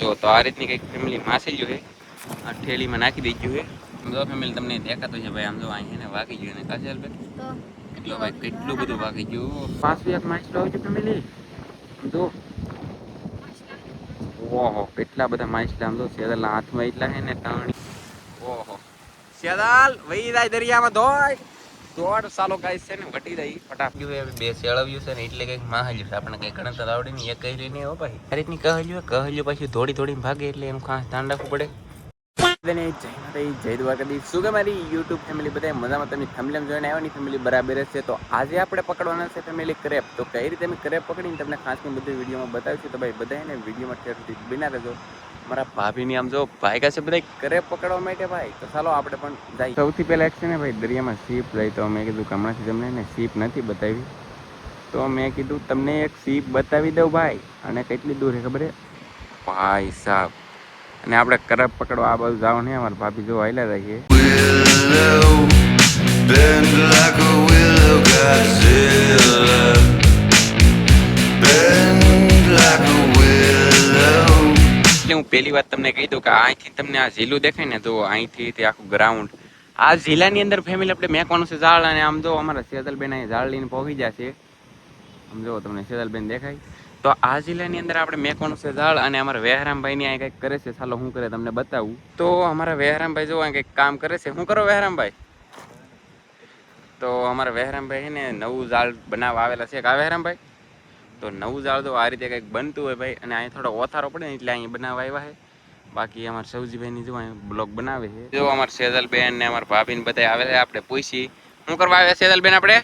જો તો આ રીતની કંઈક ફેમિલી માસી જો છે આ ઠેલીમાં નાખી દઈ ગયું છે. જો ફેમિલી તમને દેખાતું છે ભાઈ, આમ જો અહીં વાગી ગયું ને કાજલ ભાઈ કેટલો ભાઈ કેટલું બધું વાગી ગયું. પાછું એક માછલો આવી ગયું ફેમિલી. જો ઓહો કેટલા બધા માછલા. આમ જો સેદલના હાથમાં એટલા છે ને તાણી. ઓહો સેદલ વહી જાય દરિયામાં ધોય દોડ સાલો ગાય છે ને વટી જાય ફટાફ્યું. બે સેળવ્યું છે ને એટલે કઈક માહલ્યું છે. આપણે કઈ ગણતર આવડે ને એક કહી નહીં હો ભાઈ. આ રીતની કહલ્યું પછી દોડી દોડીને ભાગે એટલે એનું ખાસ ધ્યાન રાખવું પડે. જય દ્વારકાધીશ. શું કે મારી યુટ્યુબ ફેમિલી બધા મજામાં? તમે ફેમિલી જોઈને આવ્યા ની ફેમિલી બરાબર છે. તો આજે આપણે પકડવાના છે ફેમિલી ક્રેપ. તો કઈ રીતે અમે ક્રેપ પકડીને તમને ખાસની બધી વિડીયોમાં બતાવીશું. તો ભાઈ બધા એને વિડીયોમાં ઠેરથી બિના રહેજો. મારા ભાભીની આમ જો ભાઈ છે બધા ક્રેપ પકડવા માટે ભાઈ. તો ચાલો આપણે પણ જાય. સૌથી પહેલા એક છે ને ભાઈ દરિયામાં સીપ જાય. તો મેં કીધું હમણાંથી તમને ને સીપ નથી બતાવી, તો મેં કીધું તમને એક સીપ બતાવી દઉં ભાઈ. અને કેટલી દૂર છે ખબર છે ભાઈ સાહેબ. અને આપણે કરપ પકડવા આ બાજુ જાવ ને અમારા ભાભી જો હાલ્યા જાય છે. હું પહેલી વાત તમને કહી દઉં કે અહીંથી તમને આ ઝીલું દેખાય ને તો અહીંથી તે આખું ગ્રાઉન્ડ આ ઝીલાની અંદર ફેમિલી આપણે મેકવાનું છે ઝાડ. અને આમ જો અમારા સેદલબેન અહીં ઝાડ લઈને પહોંચી જશે. આમ જો તમને સેદલબેન દેખાય. તો આ જિલ્લાની અંદર આપણે મેકવાનું છે ઝાડ. અને અમારા વેહરામભાઈ ની અહીં કંઈક કરે છે. ચાલો શું કરે તમને બતાવું. તો અમારા વેહરામભાઈ જો અહીં કંઈક કામ કરે છે. શું કરો વેહરામભાઈ? તો અમારા વેહરામભાઈ છે ને નવું ઝાડ બનાવવા આવેલા છે. કા વેહરામભાઈ? તો નવું ઝાડ તો આ રીતે કંઈક બનતું હોય ભાઈ. અને અહીં થોડો ઓથારો પડે ને એટલે અહીં બનાવવા આવ્યા છે. બાકી અમારા સૌજીભાઈની જો અહીં બ્લોગ બનાવે છે. જો અમારા સેજલબેન ને અમારા ભાભીને બધા આવે છે. આપણે પૂછી શું કરવા આવ્યા સેજલબેન આપણે?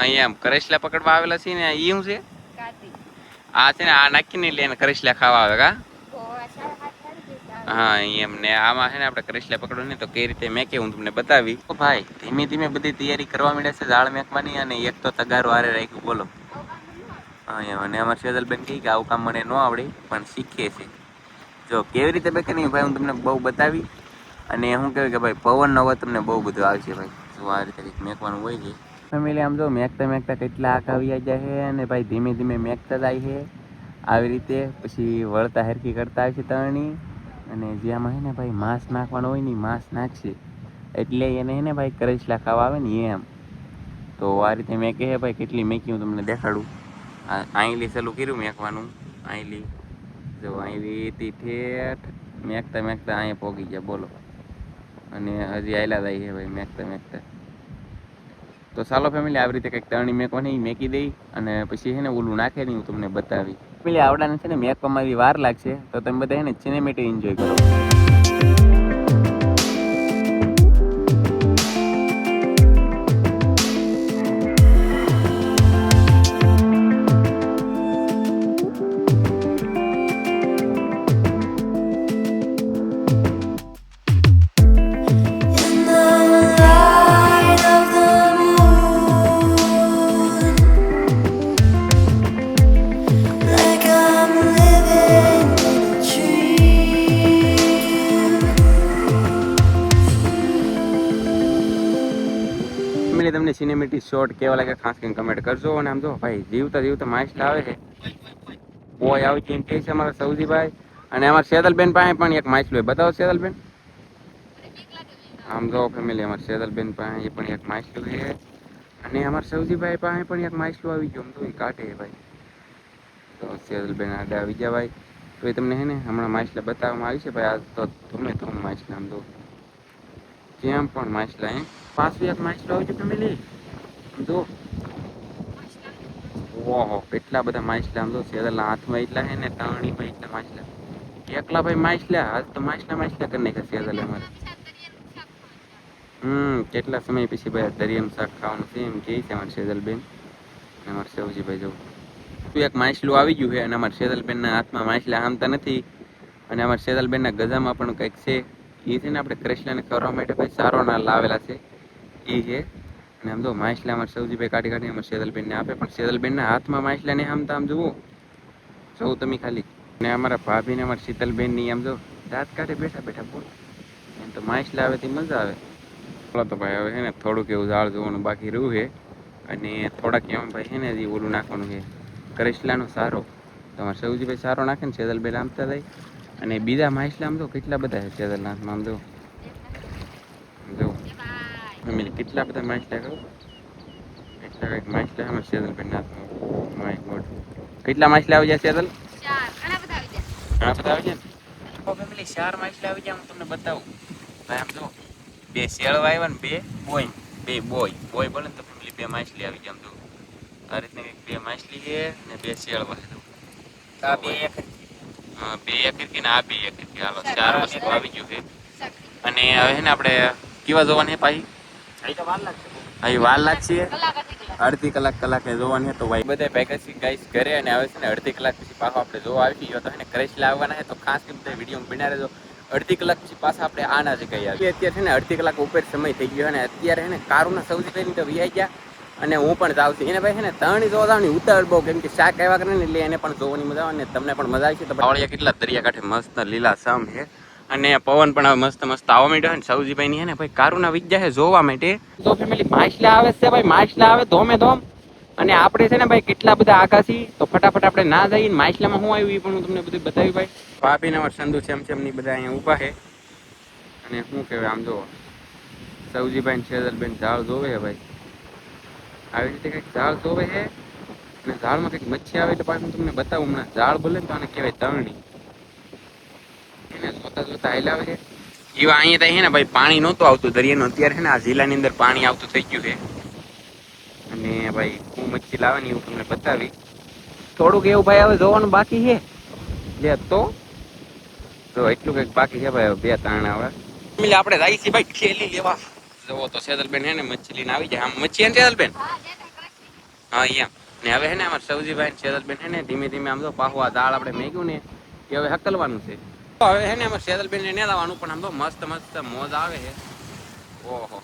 અહીંયા કરેસલા પકડવા આવેલા છે ને. ઈ શું છે? આ છે ને આ નાખીને એટલે એને કરેસલા ખાવા આવે. કા હા એમ ને આમાં છે ને આપણે કરેસલા પકડવા ને તો કઈ રીતે મેકે હું તમને બતાવી. તો ભાઈ ધીમે ધીમે બધી તૈયારી કરવા માંડે છે ઝાડ મેકવાની. અને એક તો તગારો હારે રાખ્યું બોલો. હા એમ. અને અમારે સેજલબેન કહે કે આવું કામ મને ન આવડે પણ શીખે છે. જો કેવી રીતે બેકે નહીં ભાઈ હું તમને બહુ બતાવી. અને શું કહેવાય કે ભાઈ પવનનો અવાજ તમને બહુ બધું આવશે ભાઈ. જો આ રીતે કંઈક મેકવાનું હોય છે ફેમિલી. આમ જો મેકતા મેકતા કેટલા આંખ આવી જાય છે. અને ભાઈ ધીમે ધીમે મેકતા જાય છે આવી રીતે. પછી વળતા હરખી કરતા આવશે તરણી. અને જ્યાંમાં હે ને ભાઈ માંસ નાખવાનું હોય ને માંસ નાખશે એટલે એને હે ને ભાઈ કરેસલા ખાવા આવે ને એમ. તો આ રીતે મેકે હે ભાઈ. કેટલી મેકી હું તમને દેખાડું. આઈલી ચાલુ કર્યું મેકવાનું. આઈલી જો આઈલીથી ઠેઠ મેકતા મેકતા અહીંયા પોગી ગયા બોલો. અને હજી આયલા જાય છે ભાઈ મેકતા મેકતા. તો ચાલો ફેમિલી આવી રીતે કંઈક તરણી મેકવાની મેકી દઈ. અને પછી છે ને ઓલું નાખે નહીં હું તમને બતાવી. ફેમિલી આવડાને છે ને મેકવામાં આવી વાર લાગશે. તો તમે બધા છે ને સિનેમેટિક એન્જોય કરો. તમને સિનેમેટિક શોટ કેવા લાગે ખાસ કરીને કમેન્ટ કરજો. અને આમ જો ભાઈ જીવતા જીવતા માછલા આવે છે. બોય આવી કેમ કે છે અમારા સૌજીભાઈ. અને અમારા સેદલબેન પાસે પણ એક માછલું હોય. બતાવો સેદલબેન. આમ જો ફેમિલી અમારા સેદલબેન પાસે પણ એક માછલું છે. અને અમારા સૌજીભાઈ પાસે પણ એક માછલું આવી ગયું. આમ તો એ કાઢે ભાઈ. તો સેદલબેન આડે આવી ગયા ભાઈ. તો એ તમને હે ને હમણાં માછલા બતાવવામાં આવી છે ભાઈ. આ તો તમે તો માછલા આમ જો કેમ પણ માછલા હે. પાછું એક માછલો આવી છે ફેમિલી. જો ઓહો કેટલા બધા માછલા. આમ જો સેદલના હાથમાં એટલા છે ને તાણીમાં એટલા માછલા. એકલા ભાઈ માછલા આજ તો માછલા માછલા કરી નાખ્યા સેદલ અમારે. કેટલા સમય પછી ભાઈ દરિયાનું શાક ખાવાનું છે એમ કે છે અમારે સેદલબેન. અને અમારે સૌજીભાઈ જવું એક માછલું આવી ગયું છે. અને અમારા સેદલબેનના હાથમાં માછલા આમતા નથી. અને અમારા સેદલબેનના ગજામાં પણ કંઈક છે. એ છે ને આપણે કરેસલાને કરવા માટે ભાઈ સારો ના લાવેલા છે એ છે. અને આમ જો માછલા અમારે સૌજીભાઈ કાઢી કાઢી અમારે સેદલબેનને આપે. પણ સેદલબેનના હાથમાં માછલા ને આમતા આમ જુઓ જોઉં તમે ખાલી. અને અમારા ભાભીને અમારા શીતલબેનની આમ જો દાંત કાઢે બેઠા બેઠા બોલ. એમ તો માછલા આવે તે મજા આવે. ચાલો તો ભાઈ હવે છે ને થોડુંક એવું ઝાડ જોવાનું બાકી રહ્યું છે. અને થોડાક એમાં ભાઈ છે ને હજી ઓલું નાખવાનું છે કરેસલાનો સારો. તમારે સૌજીભાઈ સારો નાખે ને સેજલબેન આમતા જાય. અને બીજા માછલા આમ તો કેટલા બધા છે સેજલનાથમાં આમ જો ફેમિલી કેટલા બધા માછલા કહું એટલા કંઈક માછલા અમારે સેજલબેન નાથમાં. માય ગોડ કેટલા માછલા આવી જાય સેજલ? ઘણા બધા આવી જાય ને. ફેમિલી 4 માછલા આવી જાય હું તમને બતાવું. ભાઈ આમ જો 2 શેળવા આવ્યા ને 2 બોય બોલે ને તો ફેમિલી 2 માછલી આવી જાય આમ જો. આ રીતના કંઈક 2 માછલી છે ને 2 શેળવા છે. આ 2 એક હા 2 એક કે ને આ 2 એક કે હાલો 4 વસ્તુ આવી ગયું છે. અને હવે છે ને આપણે કેવા જોવાની પાછી અહીં વાર લાગશે અડધી કલાકે જોવાની તો ભાઈ બધા ભેગા છે ગાઈસ ઘરે. અને હવે છે ને અડધી કલાક પછી પાછો આપણે જોવા આવી ગયો તો એને ક્રેશ લાવવાના છે તો ખાસ કે બધા વિડીયો બના રહેજો. અડધી કલાક પછી પાછા આપણે આના જગ્યાએ આવીએ. અત્યારે છે ને અડધી કલાક ઉપર સમય થઈ ગયો અને અત્યારે છે ને કારુના સૌથી પહેલી તો વીઆઈ ગયા અને હું પણ જાઉં છું. એને ભાઈ છે ને તણી જોવા જાવ ને ઉતાવળ બહુ કેમ કે શાક આવ્યા કરે ને એટલે એને પણ જોવાની મજા આવે ને તમને પણ મજા આવશે. તો પાવળિયા કેટલા દરિયાકાંઠે મસ્ત લીલા સમ છે અને પવન પણ હવે મસ્ત આવવા માંડ્યો ને સૌજીભાઈ ની હે ને ભાઈ કારુના વિદ્યા છે જોવા માટે. તો ફેમિલી માછલા આવે છે ભાઈ, માછલા આવે ધોમે ધોમ. અને આપણે છે ને ભાઈ કેટલા બધા આકાશી તો ફટાફટ આપણે ના જઈએ. માછલામાં શું આવ્યું એ પણ હું તમને બધું બતાવી ભાઈ. ભાભીને અમારે સંધુ છે ની બધા અહીંયા ઊભા છે અને શું કહેવાય આમ જો સૌજીભાઈ ને સેજલબેન ઝાડ જોવે છે ભાઈ. આવી રીતે કંઈક ઝાડ જોવે છે અને ઝાડમાં કંઈક મચ્છી આવે એટલે પાછું હું તમને બતાવું હમણાં. ઝાડ બોલે ને તો આને કહેવાય તરણી. એને જોતા હિલાવે છે એવા. અહીંયા થાય છે ને ભાઈ પાણી નહોતું આવતું દરિયાનું, અત્યારે છે ને આ જિલ્લાની અંદર પાણી આવતું થઈ ગયું છે. અને ભાઈ હું મચ્છી લાવવાની એવું તમને બતાવી. થોડુંક એવું ભાઈ હવે જોવાનું બાકી છે લે તો એટલું કંઈક બાકી છે ભાઈ. 2 ત્રણ હવે આપણે જાય છે ભાઈ ખેલી લેવા. જોવો તો સેજલબેન હે ને મચ્છી લઈને આવી જાય. આમ મચ્છી હે ને સેજલબેન? હા એમ. ને હવે હે ને અમારે સૌજીભાઈ ને સેજલબેન હે ને ધીમે ધીમે આમ તો પાછું આ દાળ આપણે મેગ્યું ને એ હવે હકલવાનું છે. હવે હે ને અમારે સેજલબેન ને લાવવાનું પણ આમ તો મસ્ત મોજ આવે છે. ઓહો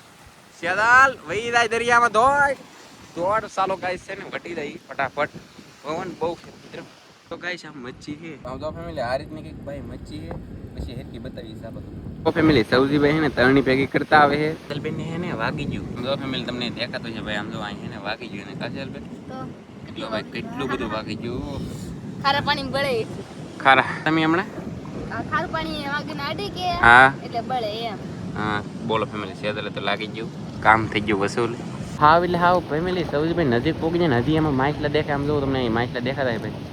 સેજલ વહી જાય દરિયામાં દોડ સાલો ગાઈસ છે ને વટી જાય ફટાફટ. પવન બહુ છે મિત્રો. તો ગાઈસ આ મચ્છી છે આમ તો ફેમિલી આ રીતની કંઈક ભાઈ મચ્છી છે. પછી હેરકી બતાવીશ આ બધું. તો ફેમિલી સૌજીભાઈ હે ને તરણી ભેગી કરતા આવે છે. સેજલબેન ને હે ને વાગી ગયું. તો ફેમિલી તમને દેખાતું છે ભાઈ આમ જો અહીં હે ને વાગી ગયું ને કાજલબેન તો ભાઈ કેટલું બધું વાગી ગયું. ખારા પાણી બળે. ખારા તમે હમણાં ખારું પાણી વાગીને આડી કે હા એટલે બળે એમ. હા બોલો ફેમિલી સેજલે તો લાગી ગયું. કામ થઈ ગયું વસૂલ. હા એટલે હા ફેમિલી સૌજીભાઈ નજીક પહોંચી જાય ને હજી એમાં માછલા દેખાય. આમ જો તમને માછલા દેખાતા ભાઈ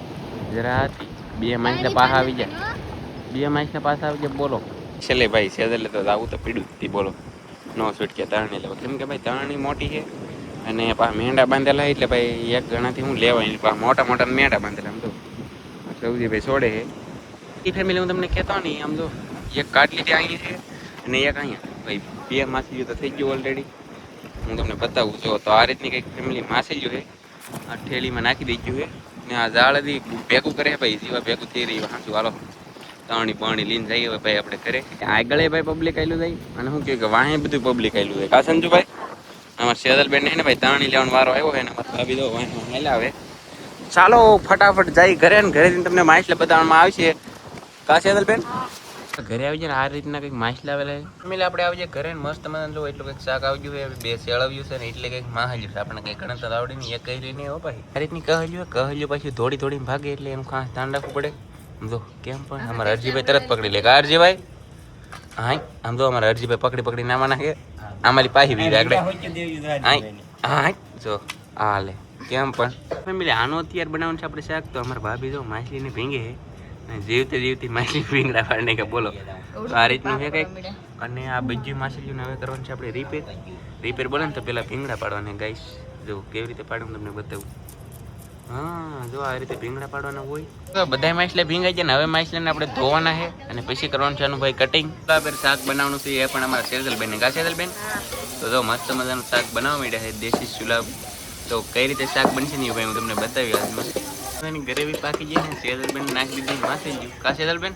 જરા હતી. 2 માછલા પાછા આવી જાય. 2 માછલા પાછા આવી જાય બોલો. છેલ્લે ભાઈ સેજલે તો આવું તો પીડું જ બોલો. નો છૂટક્યા તરણી લેવા કેમ કે ભાઈ તરણી મોટી છે અને પાછા મેંડા બાંધેલા એટલે ભાઈ એક ગણાથી હું લેવાય પાછા મોટા મેંડા બાંધેલા. આમ તો સૌજીભાઈ છોડે છે એ ફેમિલી હું તમને કહેતો નહીં. આમ જો એક કાટલી ત્યાં અહીંયા છે અને એક અહીંયા ભાઈ 2 માછલીઓ તો થઈ ગયું ઓલરેડી. હું તમને બતાવું જો તો આ રીતની કંઈક ફેમિલી માછલીઓ છે. આ ઠેલીમાં નાખી દઈ ગયું છે ને આ ઝાડથી ભેગું કરે ભાઈ જીવા ભેગું થઈ રહી હાંસું હાલો તણી પાણી લઈને જઈએ ભાઈ આપણે ઘરે. આગળ ભાઈ પબ્લિક આવેલું જાય અને શું કે વાહે બધું પબ્લિક આવેલું છે. કા સંજુભાઈ અમારે સેજલબેન ને ભાઈ તણી લેવાનો વારો આવ્યો છે ને અમારે ભાભી તો વાહે હેલાવે. ચાલો ફટાફટ જાય ઘરે ને ઘરેથી તમને માછલા બતાવવામાં આવશે. કા સેજલબેન ઘરે આવી જાય ને આ રીતના કંઈક માછલા આવેલા છે. ફેમિલી આપણે આવી જાય ઘરે મસ્ત મજાનું જો એટલું કંઈક શાક આવી ગયું છે. 2 શેળવ્યું છે ને એટલે કંઈક માહલ્યું છે. આપણે કંઈક ગણતર આવડે નહીં. એક કહી નહીં હો ભાઈ આ રીતની કહલ્યું પછી થોડી ભાગે એટલે એનું ખાસ ધ્યાન રાખવું પડે. જો કેમ પણ અમારા અરજીભાઈ તરત પકડી લે. કા અરજીભાઈ હા આમ તો અમારા અરજીભાઈ પકડી નામાં નાખે. અમારી પાછી વીર આગળ હા જો આ લે કેમ પણ ફેમિલી આનો અત્યારે બનાવવાનું છે આપણે શાક. તો અમારા ભાભી જો માછલીને ભીંગે જીવતી માછલી ભીંગડા પાડને કે બોલો આ રીતનું છે કંઈક. અને આ બીજી માછલીઓને હવે કરવાનું છે આપણે રિપેર બોલે ને તો પેલા ભીંગડા પાડવાના ગાઈસ. જો કેવી રીતે પાડું તમને બતાવું. હા જો આ રીતે ભીંગડા પાડવાના હોય તો બધા માછલા ભીંગાઈ જાય ને હવે માછલાને આપણે ધોવાના છે અને પછી કરવાનું છે આનું ભાઈ કટિંગ. બરાબર શાક બનાવવાનું છે એ પણ અમારા સેજલબેન ને. કા સેજલબેન તો જો મસ્ત મજાનું શાક બનાવવા માંડ્યા છે દેશી ચૂલા. તો કઈ રીતે શાક બનશે ને ભાઈ હું તમને બતાવી આજમાં. એની ગ્રેવી પાકી જાય ને સેજલબેન નાખી દીધી માથે ગયું. કા સેજલબેન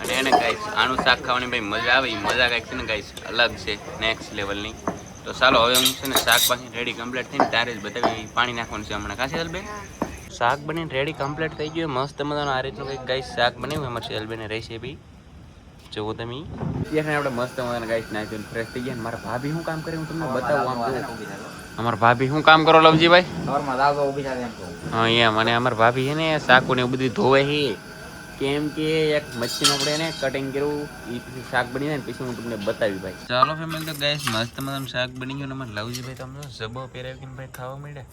અને એને ગાઈસ આનું શાક ખાવાની ભાઈ મજા આવે. મજા કાંઈક છે ને ગાઈસ અલગ છે નેક્સ્ટ લેવલની. તો ચાલો હવે હું છે ને શાક પાછી રેડી કમ્પ્લીટ થઈને ત્યારે જ બતાવી પાણી નાખવાનું છે હમણાં. કા સેજલબેન શાક બનીને રેડી કમ્પ્લીટ થઈ ગયું મસ્ત મજાનું આ રીતનું કંઈક ગાઈસ શાક બનાવ્યું અમારે સેજલબેને રેસીપી. જો તમે ત્યારે આપણે મસ્ત મજાના ગાઈસ નાઈ ફ્રેશ થઈ ગયા ને મારા ભાભી શું કામ કરે હું તમને બતાવું આમ જો અમારા ભાભી શું કામ કરો લવજીભાઈ હા એમ અને અમારા ભાભી છે ને શાકો ને એવું બધું ધોવે છે કેમ કે એક મચ્છી આપણે એને કટિંગ કર્યું એ પછી શાક બની જાય ને પછી હું તમને બતાવી ભાઈ ચાલો ફેમિલી તો ગાઈસ મસ્ત મજાનું શાક બની ગયું ને અમારે લવજીભાઈ તમને જબો પહેરાવી કે ભાઈ ખાવા માંડ્યા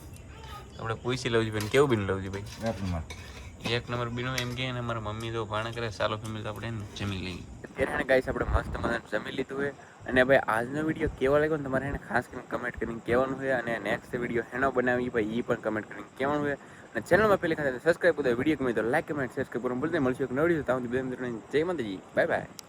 આપણે પૂછી લવજીભાઈ કેવું બિન લવજીભાઈ એક નંબર બીનો એમ કે ને અમારા મમ્મી તો ભાણા કરે ચાલો ફેમિલી તો આપણે જમી લઈએ ત્યારે ગાઈસ આપણે મસ્ત મજાનું જમી લીધું હોય અને ભાઈ આજનો વિડીયો કેવો લાગ્યો ને તમારે એને ખાસ કરીને કમેન્ટ કરીને કહેવાનું હોય અને નેક્સ્ટ વિડીયો હેનો બનાવી ભાઈ એ પણ કમેન્ટ કરીને કહેવાનું હોય અને ચેનલમાં પહેલી ખાતે સબસ્ક્રાઈબ કરો વિડીયો ગમે તો લાઈક કમેન્ટ શેર કરવાનું ભૂલતા મળશું એક નવી વિડીયો ત્યાં સુધી જય માતાજી બાય બાય